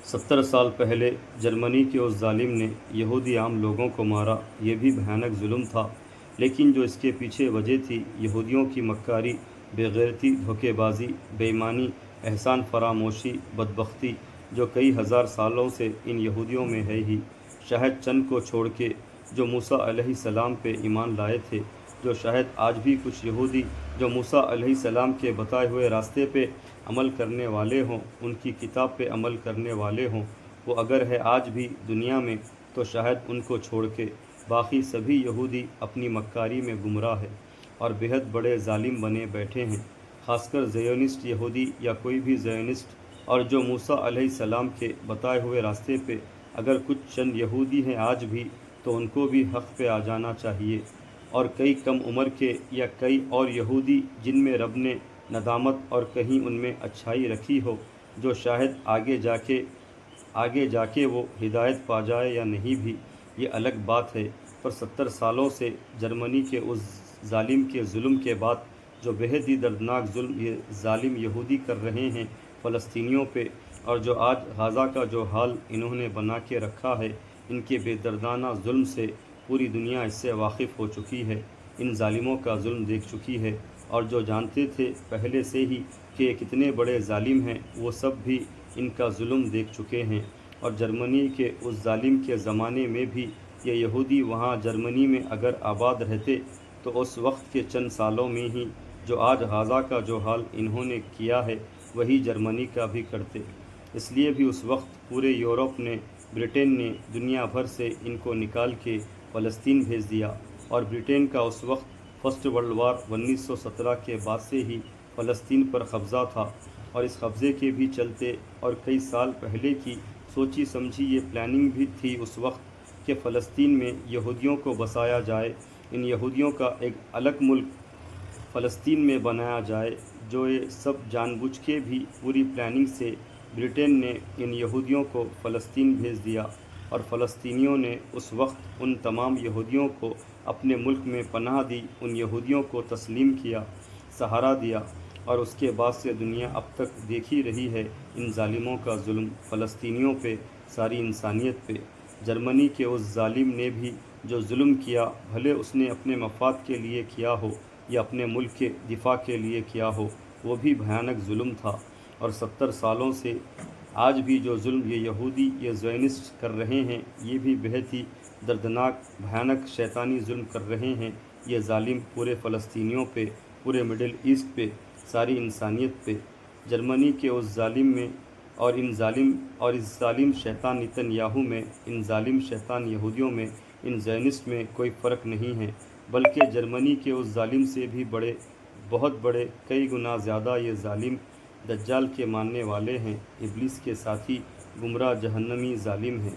70 سال پہلے جرمنی کے اس ظالم نے یہودی عام لوگوں کو مارا۔ یہ بھی بھیانک ظلم تھا، لیکن جو اس کے پیچھے وجہ تھی، یہودیوں کی مکاری، بے غیرتی، دھوکے بازی، بے ایمانی، احسان فراموشی، بدبختی، جو کئی ہزار سالوں سے ان یہودیوں میں ہے ہی، شاید چند کو چھوڑ کے جو موسیٰ علیہ السلام پہ ایمان لائے تھے، جو شاید آج بھی کچھ یہودی جو موسیٰ علیہ السلام کے بتائے ہوئے راستے پہ عمل کرنے والے ہوں، ان کی کتاب پہ عمل کرنے والے ہوں، وہ اگر ہے آج بھی دنیا میں تو شاید ان کو چھوڑ کے باقی سبھی یہودی اپنی مکاری میں گمراہ ہے اور بہت بڑے ظالم بنے بیٹھے ہیں، خاص کر زیونسٹ یہودی یا کوئی بھی زیونسٹ۔ اور جو موسیٰ علیہ السلام کے بتائے ہوئے راستے پہ اگر کچھ چند یہودی ہیں آج بھی، تو ان کو بھی حق پہ آ جانا چاہیے۔ اور کئی کم عمر کے یا کئی اور یہودی جن میں رب نے ندامت اور کہیں ان میں اچھائی رکھی ہو، جو شاید آگے جا کے وہ ہدایت پا جائے یا نہیں بھی، یہ الگ بات ہے، پر 70 سالوں سے جرمنی کے اس ظالم کے ظلم کے بعد جو بہت ہی دردناک ظلم یہ ظالم یہودی کر رہے ہیں فلسطینیوں پہ، اور جو آج غزہ کا جو حال انہوں نے بنا کے رکھا ہے، ان کے بے دردانہ ظلم سے پوری دنیا اس سے واقف ہو چکی ہے، ان ظالموں کا ظلم دیکھ چکی ہے، اور جو جانتے تھے پہلے سے ہی کہ یہ کتنے بڑے ظالم ہیں، وہ سب بھی ان کا ظلم دیکھ چکے ہیں۔ اور جرمنی کے اس ظالم کے زمانے میں بھی یہ یہودی وہاں جرمنی میں اگر آباد رہتے تو اس وقت کے چند سالوں میں ہی جو آج غزہ کا جو حال انہوں نے کیا ہے، وہی جرمنی کا بھی کرتے۔ اس لیے بھی اس وقت پورے یورپ نے، برٹن نے دنیا بھر سے ان کو نکال کے فلسطین بھیج دیا، اور برٹن کا اس وقت فرسٹ ورلڈ وار 1917 کے بعد سے ہی فلسطین پر قبضہ تھا، اور اس قبضے کے بھی چلتے اور کئی سال پہلے کی سوچی سمجھی یہ پلاننگ بھی تھی اس وقت کہ فلسطین میں یہودیوں کو بسایا جائے، ان یہودیوں کا ایک الگ ملک فلسطین میں بنایا جائے۔ جو یہ سب جان بوجھ کے بھی پوری پلاننگ سے برٹن نے ان یہودیوں کو فلسطین بھیج دیا، اور فلسطینیوں نے اس وقت ان تمام یہودیوں کو اپنے ملک میں پناہ دی، ان یہودیوں کو تسلیم کیا، سہارا دیا، اور اس کے بعد سے دنیا اب تک دیکھ ہی رہی ہے ان ظالموں کا ظلم فلسطینیوں پہ، ساری انسانیت پہ۔ جرمنی کے اس ظالم نے بھی جو ظلم کیا، بھلے اس نے اپنے مفاد کے لیے کیا ہو یا اپنے ملک کے دفاع کے لیے کیا ہو، وہ بھی بھیانک ظلم تھا۔ اور 70 سالوں سے آج بھی جو ظلم یہ یہودی یہ زیونسٹ کر رہے ہیں، یہ بھی بہت ہی دردناک بھیانک شیطانی ظلم کر رہے ہیں یہ ظالم پورے فلسطینیوں پہ، پورے مڈل ایسٹ پہ، ساری انسانیت پہ۔ جرمنی کے اس ظالم میں اور اس ظالم شیطان نتن یاہو میں، ان ظالم شیطان یہودیوں میں، ان زیونسٹ میں کوئی فرق نہیں ہے، بلکہ جرمنی کے اس ظالم سے بھی بہت بڑے، کئی گنا زیادہ یہ ظالم دجال کے ماننے والے ہیں، ابلیس کے ساتھی، گمراہ جہنمی ظالم ہیں۔